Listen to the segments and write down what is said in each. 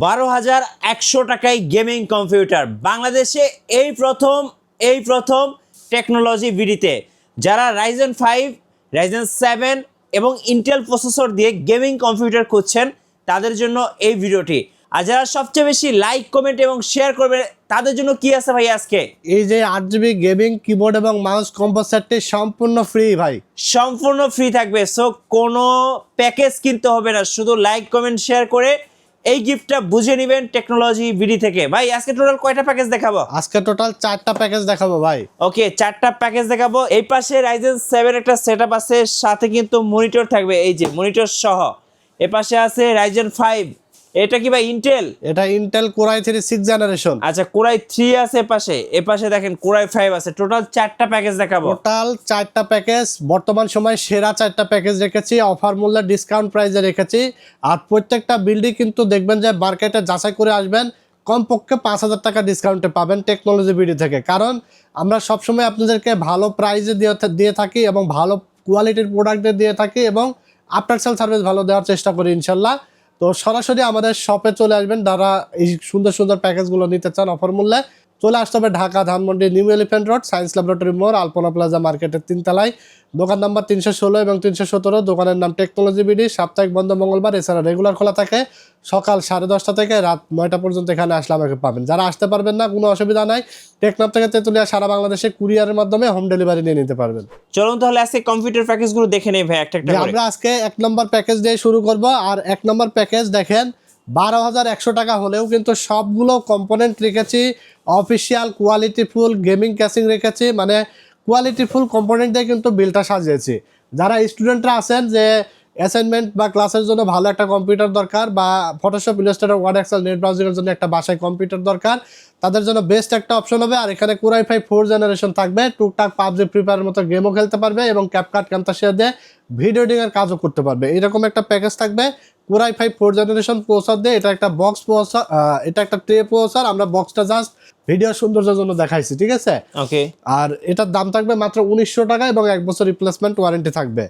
12,100 টাকায় gaming computer বাংলাদেশে এই প্রথম টেকনোলজি ভিডিতে যারা রাইজেন 5 রাইজেন 7 এবং ইন্টেল প্রসেসর দিয়ে গেমিং কম্পিউটার খুঁজছেন তাদের জন্য এই ভিডিওটি। আর যারা সবচেয়ে বেশি লাইক কমেন্ট এবং শেয়ার করবে তাদের জন্য কি আছে ভাই আজকে? এই যে 8GB গেমিং কিবোর্ড এবং মাউস কম্বো সেটটি সম্পূর্ণ ফ্রি ভাই, সম্পূর্ণ ফ্রি থাকবে। সো কোনো প্যাকেজ কিনতে হবে না, শুধু লাইক কমেন্ট শেয়ার করে এই গিফটটা বুঝে নেবেন টেকনোলজি ভিডি থেকে। ভাই আজকে টোটাল কয়টা প্যাকেজ দেখাবো? আজকে টোটাল 4টা প্যাকেজ দেখাবো ভাই। ওকে, 4টা প্যাকেজ দেখাবো। এই পাশে রাইজেন 7 একটা সেটআপ আছে, সাথে কিন্তু মনিটর থাকবে, এই যে মনিটর সহ। এ পাশে আছে রাইজেন 5, এটা কি ভাই ইন্টেল? এটা Intel core i3 6th generation. আচ্ছা, কোর i3 আছে এপাশে দেখেন কোর i5 আছে। টোটাল 4টা প্যাকেজ দেখাবো। টোটাল 4টা প্যাকেজ, বর্তমান সময় সেরা 4টা প্যাকেজ রেখেছি, অফার মূল্যে ডিসকাউন্ট প্রাইসে রেখেছি। আর প্রত্যেকটা বিল্ডই কিন্তু দেখবেন যে মার্কেটে যাচাই করে আসবেন, কমপক্ষে 5,000 টাকা ডিসকাউন্টে পাবেন টেকনোলজি ভিডি থেকে। কারণ আমরা সবসময় আপনাদেরকে ভালো প্রাইসে দিয়ে থাকি এবং ভালো কোয়ালিটির প্রোডাক্ট দিয়ে থাকি এবং আফটার সেল সার্ভিস ভালো দেওয়ার চেষ্টা করি ইনশাল্লাহ। তো সরাসরি আমাদের শপে চলে আসবেন, যারা এই সুন্দর সুন্দর প্যাকেজগুলো নিতে চান অফার মূল্যে। চলে আসতে হবে Dhaka Dhanmondi new elephant road, science laboratory মোড়, আলপনা প্লাজা মার্কেটের 3 তলায়, দোকান নাম্বার 316 এবং 317। দোকানের নাম টেকনোলজি ভিডি। সাপ্তাহিক বন্ধ মঙ্গলবার, এছাড়া রেগুলার খোলা থাকে সকাল 10:30 থেকে রাত 9টা পর্যন্ত। এখানে আসলে আমাকে পাবেন। যারা আসতে পারবেন না, কোনো অসুবিধা নাই, টেকনাফ থেকে তেতুলিয়া সারা বাংলাদেশে কুরিয়ারের মাধ্যমে হোম ডেলিভারি নিয়ে নিতে পারবেন। চলুন তাহলে আজকে কম্পিউটার প্যাকেজগুলো দেখে নেই ভাই একটা একটা করে। আমরা আজকে 1 নম্বর প্যাকেজ দিয়ে শুরু করব। আর 1 নম্বর প্যাকেজ দেখেন 12,100 টাকা হলেও কিন্তু সবগুলো কম্পোনেন্ট রেখেছি, অফিসিয়াল কোয়ালিটিফুল গেমিং ক্যাসিং রেখেছি, মানে কোয়ালিটিফুল কম্পোনেন্ট দিয়ে কিন্তু বিলটা সাজিয়েছি। যারা স্টুডেন্টরা আছেন যে অ্যাসাইনমেন্ট বা ক্লাসের জন্য ভালো একটা কম্পিউটার দরকার, বা Photoshop, Illustrator, Word, Excel, net ব্রাউজিংয়ের জন্য একটা বাসায় কম্পিউটার দরকার, তাদের জন্য বেস্ট একটা অপশন হবে। আর এখানে কোর i5 4th জেনারেশন থাকবে, টুকটাক পাবজি, ফ্রি ফায়ারের মতো গেমও খেলতে পারবে এবং ক্যাপকাট, ক্যামতাশিয়া দিয়ে ভিডিও এডিটিং এর কাজও করতে পারবে। এরকম একটা প্যাকেজ থাকবে core i5 4th generation processor দিয়ে। এটা একটা বক্স প্রসেসর, এটা একটা ট্রে প্রসেসর। আমরা বক্সটা জাস্ট ভিডিও সৌন্দর্যের জন্য দেখাইছি, ঠিক আছে? ওকে। আর এটার দাম থাকবে মাত্র 1900 টাকা এবং 1 বছর রিপ্লেসমেন্ট ওয়ারেন্টি থাকবে।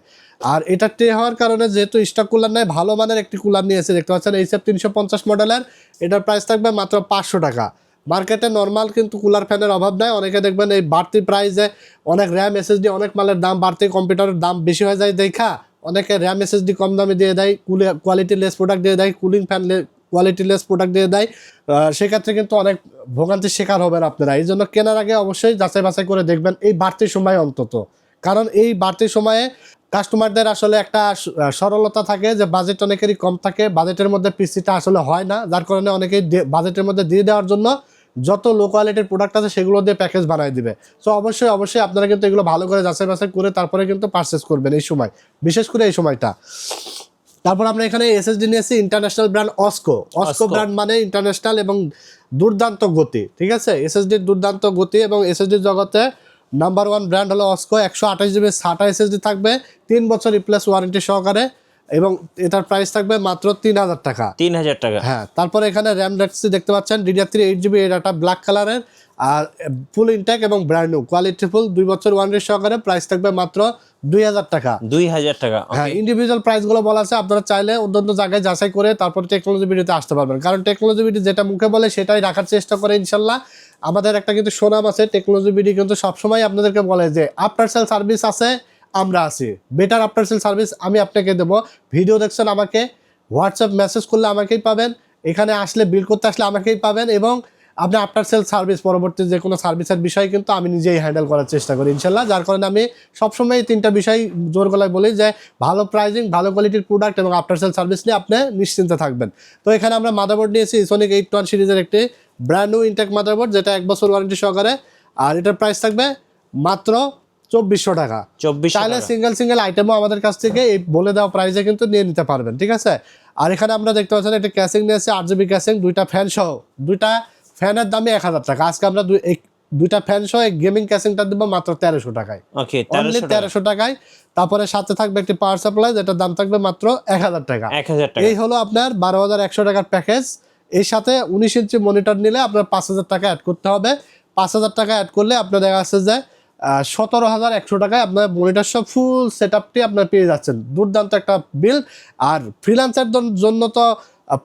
আর এটা ট্রে হওয়ার কারণে যেহেতু স্টক কুলার নাই, ভালো মানের একটি কুলার নিয়েছে, দেখতে পাচ্ছেন HF 350 মডেলের। এটার প্রাইস থাকবে মাত্র 500 টাকা। মার্কেটে নর্মাল কিন্তু কুলার ফ্যানের অভাব নাই। অনেকে দেখবেন এই বাড়তি প্রাইসে অনেক র্যাম SSD, অনেক মালের দাম বাড়তি, কম্পিউটারের দাম বেশি হয়ে যায় দেখা অনেকে র্যাম SSD কম দামে দিয়ে দেয়, কোয়ালিটি লেস প্রোডাক্ট দিয়ে দেয়, cooling fan quality less product দিয়ে দেয়। সেক্ষেত্রে কিন্তু অনেক ভোগান্তির শিকার হবেন আপনারা। এই জন্য কেনার আগে অবশ্যই যাচাই বাছাই করে দেখবেন এই বাড়তি সময় অন্তত। কারণ এই বাড়তি সময়ে কাস্টমারদের আসলে একটা সরলতা থাকে যে বাজেট অনেকেরই কম থাকে, বাজেটের মধ্যে পিসিটা আসলে হয় না, যার কারণে অনেকেই বাজেটের মধ্যে দিয়ে দেওয়ার জন্য যত লো কোয়ালিটির প্রোডাক্ট আছে সেগুলো দিয়ে প্যাকেজ বানায় দিবে। সো অবশ্যই আপনারা কিন্তু এগুলো ভালো করে যাচাই বাছাই করে তারপরে কিন্তু পারচেস করবেন এই সময়, বিশেষ করে এই সময়টা। তারপর আমরা এখানে SSD নিয়েছি ইন্টারন্যাশনাল ব্র্যান্ড অস্কো ব্র্যান্ড, মানে ইন্টারন্যাশনাল এবং দুর্দান্ত গতি, ঠিক আছে? SSD দুর্দান্ত গতি এবং SSD জগতে নাম্বার 1 ব্র্যান্ড হলো অস্কো। 128GB SATA SSD থাকবে, 3 বছর রিপ্লেস ওয়ারেন্টি সহকারে এবং এটার প্রাইস থাকবে মাত্র 3,000 টাকা। 3,000 টাকা। হ্যাঁ। তারপরে এখানে র্যাম দেখতে পাচ্ছেন DDR3 8GB, এটা ব্ল্যাক কালারের আর ফুল ইনটেক এবং ব্র্যান্ড নিউ কোয়ালিটিফুল 2 বছর ওয়ারেন্টি সহকারে। প্রাইস থাকবে মাত্র 2,000 টাকা। 2,000 টাকা। হ্যাঁ, ইন্ডিভিজুয়াল প্রাইসগুলো বলা আছে, আপনারা চাইলে অন্যান্য জায়গায় যাচাই করে তারপর টেকনোলজি ভিডিওতে আসতে পারবেন। কারণ টেকনোলজি ভিডিও যেটা মুখে বলে সেটাই রাখার চেষ্টা করে ইনশাল্লাহ। আমাদের একটা কিন্তু সুনাম আছে, টেকনোলজি ভিডিও কিন্তু সবসময় আপনাদেরকে বলে যে আফটার সেল সার্ভিস আছে, আমরা আছি, বেটার আফটার সেল সার্ভিস আমি আপনাকে দেবো। ভিডিও দেখছেন আমাকে, হোয়াটসঅ্যাপ মেসেজ করলে আমাকেই পাবেন, এখানে আসলে বিল করতে আসলে আমাকেই পাবেন, এবং আপনি আফটার সেল সার্ভিস পরবর্তী যে কোনো সার্ভিসের বিষয় কিন্তু আমি নিজেই হ্যান্ডেল করার চেষ্টা করি ইনশাল্লাহ। যার কারণে আমি সবসময় 3টা বিষয় জোর গলায় বলি যে ভালো প্রাইজিং, ভালো কোয়ালিটির প্রোডাক্ট এবং আফটার সেল সার্ভিস নিয়ে আপনি নিশ্চিন্তে থাকবেন। তো এখানে আমরা মাদারবোর্ড নিয়েছি ইসোনিক 8-1 সিরিজের একটি ব্র্যান্ড নিউ ইনটেক মাদারবোর্ড, যেটা 1 বছর ওয়ারেন্টি সহকারে। আর এটার প্রাইস থাকবে মাত্র 2,400 টাকা। 2,400 চাইলে টাকা। সিঙ্গেল আইটেমও আমাদের কাছ থেকে এই বলে দেওয়া প্রাইসে কিন্তু নিয়ে নিতে পারবেন, ঠিক আছে? আর এখানে আমরা দেখতে পাচ্ছেন একটা ক্যাসিং নিয়েছি 8GB ক্যাসিং, 2টা ফ্যান সহ। 2টা ফ্যানের দামে 1,000 টাকা। আজকে আমরা 2টা ফ্যান সহ গেমিং ক্যাসিংটা দেবো মাত্র 1,300 টাকায়। ওকে, 1300 টাকায়। তারপরে সাথে থাকবে একটি পাওয়ার সাপ্লাই, যেটার দাম থাকবে মাত্র 1,000 টাকা। 1,000 টাকা। এই হলো আপনার 12,100 টাকার প্যাকেজ। এর সাথে 19 ইঞ্চি মনিটর নিলে আপনার 5,000 টাকা অ্যাড করতে হবে। 5,000 টাকা অ্যাড করলে আপনার দেখা যাচ্ছে যে 17,100 টাকায় আপনার মনিটর সব ফুল সেট আপটি আপনার পেয়ে যাচ্ছেন। দুর্দান্ত একটা বিল। আর ফ্রিল্যান্সারদের জন্য তো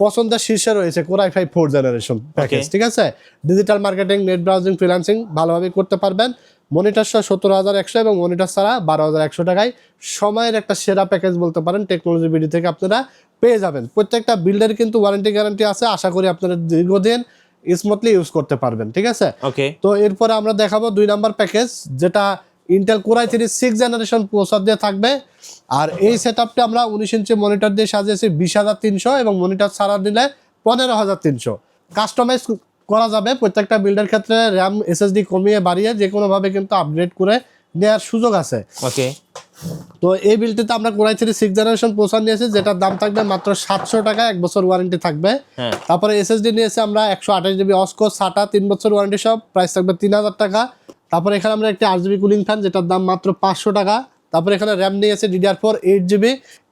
পছন্দের শীর্ষে রয়েছে Core i5 4th generation package, ঠিক আছে। Digital marketing, net browsing, freelancing ভালোভাবে করতে পারবেন। মনিটর সহ 17,100 এবং মনিটর ছাড়া 12,100 টাকায় সময়ের একটা সেরা প্যাকেজ বলতে পারেন টেকনোলজি বিডি থেকে আপনারা পেয়ে যাবেন। প্রত্যেকটা বিল্ডের কিন্তু ওয়ারেন্টি গ্যারান্টি আছে, আশা করি আপনারা দীর্ঘদিন স্মুথলি ইউজ করতে পারবেন, ঠিক আছে। ওকে, তো এরপরে আমরা দেখাবো 2 নাম্বার প্যাকেজ, যেটা Intel Core i3 6th generation processor দিয়ে থাকবে। আর এই সেটআপটা আমরা 19 ইঞ্চি মনিটর দিয়ে সাজিয়েছি 20,300 এবং মনিটর ছাড়া নিলে 15,300। কাস্টমাইজ করা যাবে প্রত্যেকটা বিল্ডের ক্ষেত্রে, র্যাম এসএসডি কমিয়ে বাড়িয়ে যে কোনোভাবে কিন্তু আপগ্রেড করে নেওয়ার সুযোগ আছে। ওকে, তো এই বিলটিতে আমরা Core i3 6th generation processor নিয়েছি, যেটার দাম থাকবে মাত্র 700 টাকা, 1 বছর ওয়ারেন্টি থাকবে। তারপরে এসএসডি নিয়েছি আমরা 128 জিবি অসকো SATA 3 বছর ওয়ারেন্টি সব, প্রাইস থাকবে 3,000 টাকা। তারপরে এখানে আমরা একটি 8 জিবি কুলিং ফ্যান, যেটার দাম মাত্র 500 টাকা। তারপরে এখানে র্যাম নিয়েছে DDR4 8 জিবি,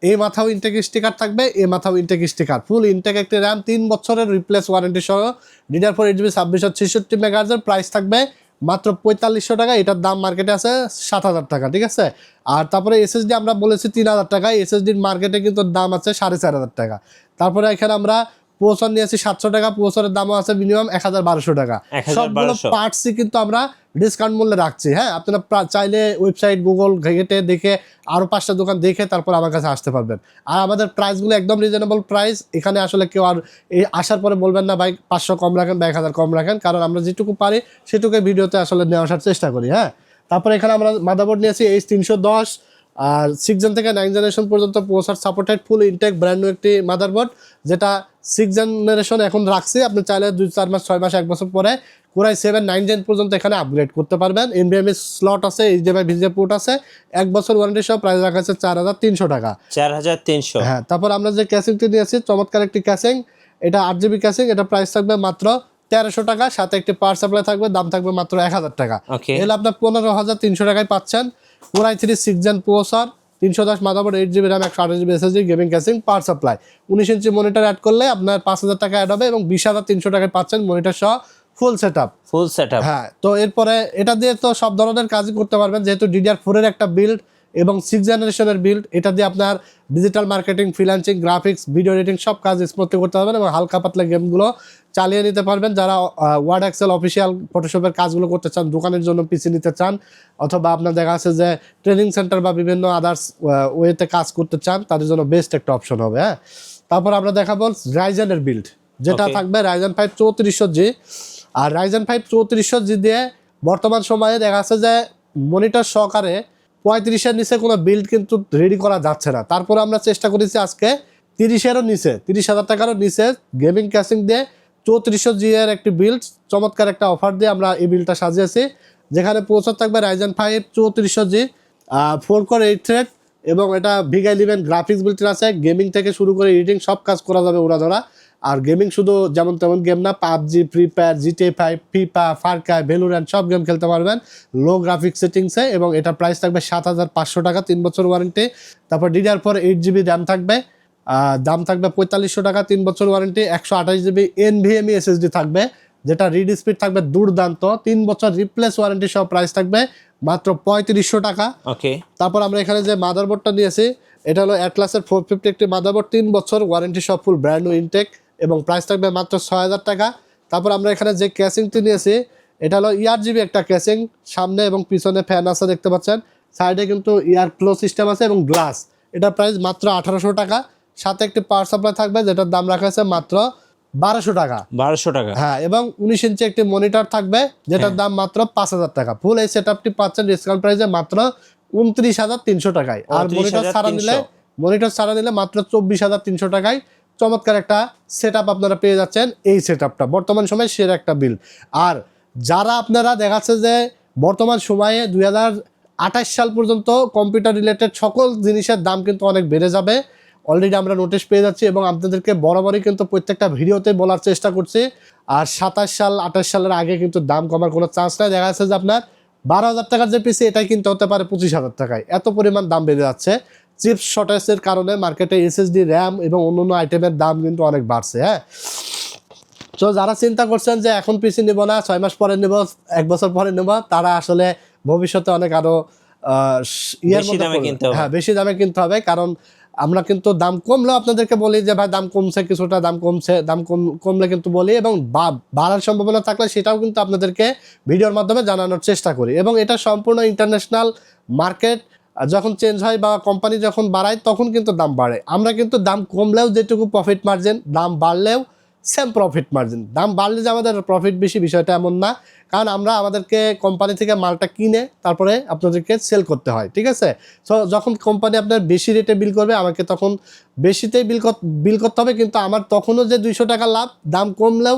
এই মাথাও ইনটেক স্টিকার থাকবে, এই মাথাও ইনটেক স্টিকার, ফুল ইনটেক একটি র্যাম, 3 বছরের রিপ্লেস ওয়ারেন্টি সহ। DDR4 8 জিবি 2666 মেগাহার্জের, প্রাইস থাকবে মাত্র 4500 টাকা। এটার দাম মার্কেটে আছে 7,000 টাকা, ঠিক আছে। আর তারপরে এসএসডি আমরা বলেছি 3,000 টাকা, এসএসডির মার্কেটে কিন্তু দাম আছে 4,500 টাকা। তারপরে এখানে আমরা প্রসেসর নিয়েছি 700 টাকা, প্রসেসরের দামও আছে মিনিমাম 1,1200 টাকা। সবগুলো পার্টসই কিন্তু আমরা ডিসকাউন্ট মূল্যে রাখছি, হ্যাঁ। আপনারা চাইলে ওয়েবসাইট গুগল ঘেটে দেখে আরও 5টা দোকান দেখে তারপর আমার কাছে আসতে পারবেন। আর আমাদের প্রাইসগুলো একদম রিজনেবল প্রাইস, এখানে আসলে কেউ আর এই আসার পরে বলবেন না ভাই 500 কম রাখেন বা 1,000 কম রাখেন, কারণ আমরা যেটুকু পারি সেটুকু ভিডিওতে আসলে নিয়ে আসার চেষ্টা করি, হ্যাঁ। তারপরে এখানে আমরা মাদারবোর্ড নিয়েছি H310, আর 6 জেন থেকে 9 জেনারেশন পর্যন্ত প্রসেসর সাপোর্টেড ফুল ইনটেক ব্র্যান্ড নিউ একটি মাদারবোর্ড, যেটা 6 জেনারেশন এখন রাখছি। আপনি চাইলে 2-4 মাস 6 মাস 1 বছর পরে Core i7 9 জেন পর্যন্ত এখানে আপগ্রেড করতে পারবেন। NVMe স্লট আছে, HDMI VGA পোর্ট আছে, 1 বছর ওয়ারেন্টি সহ, প্রাইস রাখা আছে 4,300 টাকা। 4,300, হ্যাঁ। তারপর আমরা যে ক্যাসিংটি নিয়েছি চমৎকার একটি ক্যাসিং, এটা 8 জিবি ক্যাসিং, এটা প্রাইস থাকবে মাত্র 1,300 টাকা, সাথে একটি পাওয়ার সাপ্লাই থাকবে, দাম থাকবে মাত্র 1,000 টাকা। এলে আপনার 15,300 টাকায় পাচ্ছেন Core i3 6th gen processor, 310 motherboard, 8 GB RAM, 128 GB SSD, gaming casing, power supply. 19 inch monitor add করলে আপনার 5,000 টাকা অ্যাড হবে এবং 20,300 টাকায় পাচ্ছেন মনিটর সহ ফুল সেটআপ। হ্যাঁ। তো এরপরে এটা দিয়ে তো সব ধরনের কাজই করতে পারবেন, যেহেতু DDR4 এর একটা বিল্ড এবং 6 জেনারেশনের বিল্ড, এটা দিয়ে আপনার digital marketing, freelancing, graphics, video editing সব কাজ স্মুথলি করতে পারবেন এবং হালকা পাতলা গেমগুলো চালিয়ে নিতে পারবেন। যারা ওয়ার্ড, এক্সেল, অফিসিয়াল, ফটোশপের কাজগুলো করতে চান, দোকানের জন্য পিসি নিতে চান, অথবা আপনার দেখা আছে যে ট্রেনিং সেন্টার বা বিভিন্ন আদার্স ওয়েতে কাজ করতে চান, তাদের জন্য বেস্ট একটা অপশন হবে, হ্যাঁ। তারপর আমরা দেখাবো রাইজেনের বিল্ড, যেটা থাকবে Ryzen 5 3400G। আর Ryzen 5 3400G দিয়ে বর্তমান সময়ে দেখা যাচ্ছে যে মনিটর সহকারে 35-এর নিচে কোনো বিল্ড কিন্তু রেডি করা যাচ্ছে না। তারপরে আমরা চেষ্টা করেছি আজকে 30-এরও নিচে, 30,000 টাকারও নিচে গেমিং ক্যাসিং দিয়ে 3400G এর একটি বিল্ড, চমৎকার একটা অফার দিয়ে আমরা এই বিল্ডটা সাজিয়েছি, যেখানে প্রসেসর থাকবে Ryzen 5 3400G, 4 কোর 8 থ্রেড এবং এটা VIGA 11 গ্রাফিক্স বিল্ড আছে। গেমিং থেকে শুরু করে এডিটিং সব কাজ করা যাবে উড়াধরা। আর গেমিং শুধু যেমন তেমন গেম না, PUBG, free fire, GTA 5, FIFA, Far Cry, Valorant সব গেম খেলতে পারবেন লো গ্রাফিক সেটিংসে এবং এটা প্রাইস থাকবে 7,500 টাকা, 3 বছর ওয়ারেন্টি। তারপর DDR4 8 জিবি র্যাম থাকবে, দাম থাকবে 4,500 টাকা, 3 বছর ওয়ারেন্টি। 128 জিবি NVMe SSD থাকবে, যেটা রিড স্পিড থাকবে দুর্দান্ত, 3 বছর রিপ্লেস ওয়ারেন্টি সহ, প্রাইস থাকবে মাত্র 3,500 টাকা। ওকে। তারপর আমরা এখানে যে মাদারবোর্ডটা নিয়েছি, এটা হলো অ্যাটলাসের 450 একটি মাদারবোর্ড, 3 বছর ওয়ারেন্টি সহ, ফুল ব্র্যান্ড নিউ ইনটেক এবং প্রাইস থাকবে মাত্র 6,000 টাকা। তারপর আমরা এখানে যে ক্যাসিংটি নিয়েছি, এটা হলো ERGB একটা ক্যাসিং, সামনে এবং পিছনে ফ্যান আছে দেখতে পাচ্ছেন, সাইডে কিন্তু ইয়ার ফ্লো সিস্টেম আছে এবং গ্লাস। এটা প্রাইস মাত্র 1,800 টাকা, সাথে একটি পাওয়ার সাপ্লাই থাকবে, যেটার দাম রাখা আছে মাত্র 1,200 টাকা। 1,200 টাকা, হ্যাঁ। এবং 19 ইঞ্চি একটি মনিটর থাকবে, যেটার দাম মাত্র 5,000 টাকা। ফুল এই সেটআপটি পাচ্ছেন ডিসকাউন্ট প্রাইসে মাত্র 29,300 টাকায়। আর মনিটর ছাড়া নিলে মাত্র 24,300 টাকায় চমৎকার একটা সেটআপ আপনারা পেয়ে যাচ্ছেন। এই সেটআপটা বর্তমান সময়ে সেরা একটা বিল। আর যারা আপনারা দেখাচ্ছে যে বর্তমান সময়ে 2028 সাল পর্যন্ত কম্পিউটার রিলেটেড সকল জিনিসের দাম কিন্তু অনেক বেড়ে যাবে, অলরেডি আমরা নোটিশ পেয়ে যাচ্ছি এবং আপনাদেরকে বরাবরই কিন্তু প্রত্যেকটা ভিডিওতে বলার চেষ্টা করছি। আর 27 সাল 28 সালের আগে কিন্তু দাম কমার কোনো চান্স নাই। দেখা যাচ্ছে যে আপনার 12,000 টাকার যে পিসি, এটাই কিনতে হতে পারে 25,000 টাকায়, এত পরিমাণ দাম বেড়ে যাচ্ছে। চিপস শর্টেজের কারণে মার্কেটে SSD, র্যাম এবং অন্যান্য আইটেমের দাম কিন্তু অনেক বাড়ছে, হ্যাঁ। তো যারা চিন্তা করছেন যে এখন পিসি নেব না, 6 মাস পরে নেব, 1 বছর পরে নেব, তারা আসলে ভবিষ্যতে অনেক আরো বেশি দামে কিনতে হবে, কারণ আমরা কিন্তু দাম কমলেও আপনাদেরকে বলি যে ভাই দাম কমছে, কিছুটা দাম কমছে, কমলে কিন্তু বলি, এবং বাড়ার সম্ভাবনা থাকলে সেটাও কিন্তু আপনাদেরকে ভিডিওর মাধ্যমে জানানোর চেষ্টা করি। এবং এটা সম্পূর্ণ ইন্টারন্যাশনাল মার্কেট, যখন চেঞ্জ হয় বা কোম্পানি যখন বাড়ায় তখন কিন্তু দাম বাড়ে। আমরা কিন্তু দাম কমলেও যেটুকু প্রফিট মার্জিন, দাম বাড়লেও সেম প্রফিট মার্জিন। দাম বাড়লে যে আমাদের প্রফিট বেশি, বিষয়টা এমন না, কারণ আমরা আমাদেরকে কোম্পানি থেকে মালটা কিনে তারপরে আপনাদেরকে সেল করতে হয়, ঠিক আছে। সো যখন কোম্পানি আপনার বেশি রেটে বিল করবে, আমাকে তখন বেশিতেই বিল করতে হবে, কিন্তু আমার তখনও যে 200 টাকা লাভ, দাম কমলেও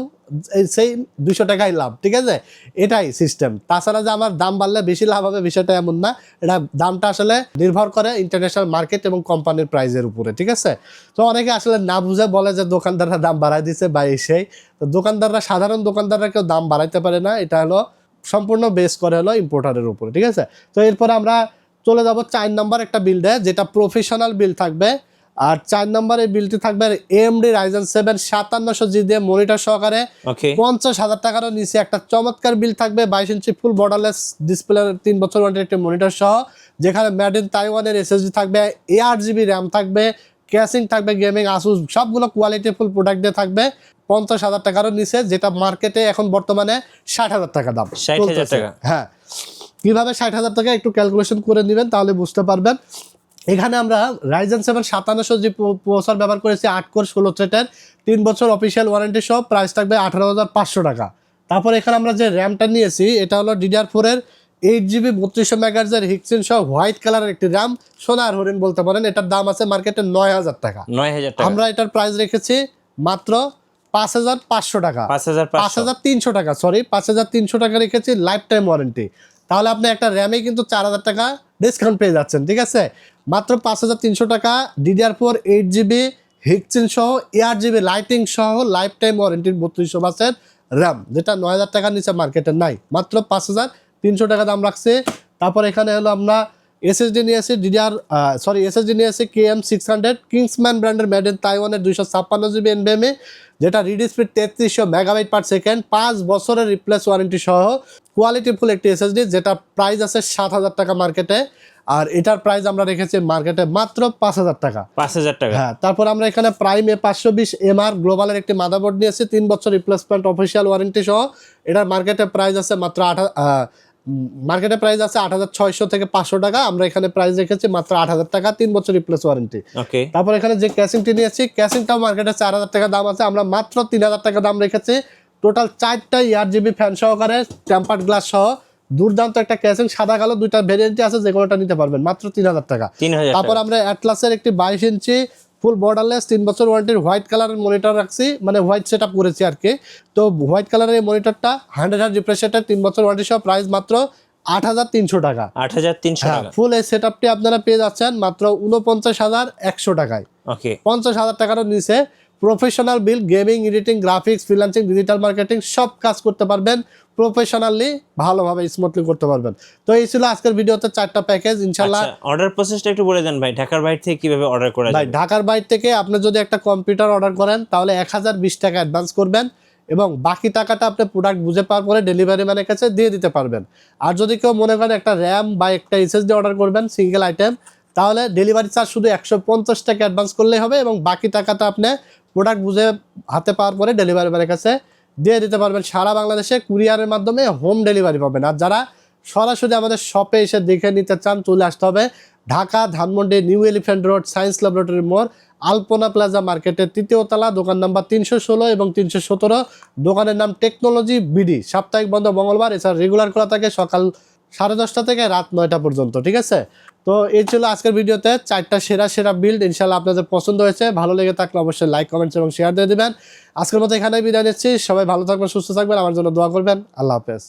সেই 200 টাকাই লাভ, ঠিক আছে। এটাই সিস্টেম। তাছাড়া যে আমার দাম বাড়লে বেশি লাভ হবে বিষয়টা এমন না, এটা দামটা আসলে নির্ভর করে ইন্টারন্যাশনাল মার্কেট এবং কোম্পানির প্রাইসের উপরে, ঠিক আছে। তো অনেকে আসলে না বুঝে বলে যে দোকানদাররা দাম বাড়াই দিচ্ছে বা সেই, তো দোকানদাররা, সাধারণ দোকানদাররা কেউ দাম বাড়াইতে পারে না, এটা হলো সম্পূর্ণ বেস করে হলো ইম্পোর্টারের উপরে, ঠিক আছে। তো এরপর আমরা চলে যাব 4 নম্বর একটা বিল্ডে, যেটা প্রফেশনাল বিল থাকবে। আর 4 নম্বরের বিলটি থাকবে AMD Ryzen 7 5700G দিয়ে মনিটর সহকারে 50,000 টাকারও নিচে একটা চমৎকার বিল থাকবে। 22 ইঞ্চি ফুল বর্ডারলেস ডিসপ্লে, 3 বছর ওয়ারেন্টি একটি মনিটর সহ, যেখানে মেড ইন তাইওয়ানের SSD থাকবে, 8GB র্যাম থাকবে, ক্যাসিং থাকবে, গেমিং আসুস সবগুলো কোয়ালিটি ফুল প্রোডাক্ট দিয়ে থাকবে। 50,000 টাকারও নিচে, যেটা মার্কেটে এখন বর্তমানে 60,000 টাকা দাম। 60,000 টাকা? হ্যাঁ। কিভাবে 60,000 টাকা একটু ক্যালকুলেশন করে নেবেন, তাহলে বুঝতে পারবেন। এখানে আমরা Ryzen 7 5700G প্রসেসর ব্যবহার করেছি, 8 কোর 16 থ্রেডের, 3 বছর অফিসিয়াল ওয়ারেন্টি সহ, প্রাইস থাকবে 18,500 টাকা। তারপর এখানে আমরা যে র্যামটা নিয়েছি, এটা হলো DDR4 এর 8GB 3200 মেগাহার্টজের হিক্সিন সহ হোয়াইট কালারের একটি র্যাম, সোনার হরিণ বলতে পারেন। এটার দাম আছে মার্কেটে 9,000 টাকা। 9,000 টাকা। আমরা এটার প্রাইস রেখেছি মাত্র 5,500 টাকা, 5,300 টাকা, সরি 5,300 টাকা রেখেছি, লাইফ টাইম ওয়ারেন্টি। তাহলে আপনি একটা র্যামে কিন্তু 4,000 টাকা ডিসকাউন্ট পেয়ে যাচ্ছেন, ঠিক আছে। মাত্র 5,300 টাকা, DDR4 8GB হিক্সিন সহ, 8GB লাইটিং সহ, লাইফ টাইম ওয়ারেন্টির 3200 বাসের র্যাম, যেটা 9,000 টাকার নিচে মার্কেটে নাই, মাত্র 5,300 টাকা দাম রাখছে। তারপর এখানে হলো আমরা SSD নিয়েছি SSD নিয়েছি KM600 কিংসম্যান ব্র্যান্ডের, মেড ইন তাইওয়ানের, 256GB NVMe, যেটা read speed 3300 megabyte per second, 5 বছরের রিপ্লেস ওয়ারেন্টি সহ, কোয়ালিটি ফুল একটি SSD, যেটা প্রাইস আছে 7,000 টাকা মার্কেটে। আর এটার প্রাইস আমরা রেখেছি মার্কেটে মাত্র 5,000 টাকা। 5,000 টাকা। হ্যাঁ। তারপর আমরা এখানে প্রাইম A520MR গ্লোবালের একটি মাদারবোর্ড নিয়েছি, 3 বছর রিপ্লেসমেন্ট অফিসিয়াল ওয়ারেন্টি সহ। এটার মার্কেটে প্রাইস আছে মাত্র 8,600 থেকে 500 টাকা। আমরা এখানে প্রাইস রেখেছি মাত্র 8,000 টাকা, 3 বছর রিপ্লেস ওয়ারেন্টি। তারপর এখানে যে ক্যাসিংটি নিয়েছি, ক্যাসিংটাও মার্কেটে 4,000 টাকা দাম আছে, আমরা মাত্র 3,000 টাকা দাম রেখেছি। টোটাল 4টা 8GB ফ্যান সহকারে, টেম্পার্ড গ্লাস সহ, দুর্দান্ত একটা ক্যাসিং, সাদা কালো 2টা ভেরিয়েন্টই আছে, যে কোনোটা নিতে পারবেন মাত্র 3,000 টাকা। তারপর আমরা অ্যাটলাসের একটি 22 ইঞ্চি ফুল বর্ডারলেস 3 বছর ওয়ারেন্টির হোয়াইট কালারের মনিটর রাখছি, মানে হোয়াইট সেট আপ করেছি আর কি। তো হোয়াইট কালারের এই মনিটরটা 100Hz রিফ্রেশ রেটের, 3 বছর ওয়ারেন্টি সহ, প্রাইস মাত্র 8,300 টাকা। 8,300 টাকা। ফুল এই সেট আপটি আপনারা পেয়ে যাচ্ছেন মাত্র 49,100 টাকায়। 50,000 টাকারও নিচে professional build, gaming, editing, graphics, freelancing, digital marketing সব কাজ করতে পারবেন প্রফেশনালি, ভালোভাবে স্মুথলি করতে পারবেন। তো এই ছিল আজকের ভিডিওতে 4টা প্যাকেজ। ইনশাআল্লাহ অর্ডার প্রসেসটা একটু বলে দেন ভাই, ঢাকার বাইরে থেকে কিভাবে অর্ডার করা যায়? ভাই ঢাকার বাইরে থেকে আপনি যদি একটা কম্পিউটার অর্ডার করেন, তাহলে 1,020 টাকা অ্যাডভান্স করবেন, এবং বাকি টাকাটা আপনি প্রোডাক্ট বুঝে পাওয়ার পরে ডেলিভারি ম্যানের কাছে দিয়ে দিতে পারবেন। আর যদি কেউ মনে করেন একটা র্যাম বা একটা SSD অর্ডার করবেন সিঙ্গেল আইটেম, তাহলে ডেলিভারি চার্জ শুধু 150 টাকা অ্যাডভান্স করলেই হবে, এবং বাকি টাকাটা আপনি প্রোডাক্ট বুঝে হাতে পাওয়ার পরে ডেলিভারি ম্যানের কাছে দিয়ে দিতে পারবেন। সারা বাংলাদেশে কুরিয়ারের মাধ্যমে হোম ডেলিভারি পাবেন। আর যারা সরাসরি আমাদের শপে এসে দেখে নিতে চান, চলে আসতে হবে Dhaka Dhanmondi new elephant road, science laboratory মোড়, আলপনা প্লাজা মার্কেটের 3য় তলা, দোকান নাম্বার 316 এবং 317। দোকানের নাম টেকনোলজি বিডি। সাপ্তাহিক বন্ধ মঙ্গলবার, এছাড়া রেগুলার খোলা থাকে সকাল 10:30 থেকে রাত 9টা পর্যন্ত, ঠিক আছে। তো এই ছিল আজকের ভিডিওতে 4টা সেরা বিল্ড। ইনশাআল্লাহ আপনাদের পছন্দ হয়েছে, ভালো লেগে থাকলে অবশ্যই লাইক, কমেন্টস এবং শেয়ার দিয়ে দিবেন। আজকের মতো এখানেই বিদায় নিচ্ছি। সবাই ভালো থাকবেন, সুস্থ থাকবেন, আমার জন্য দোয়া করবেন। আল্লাহ হাফেজ।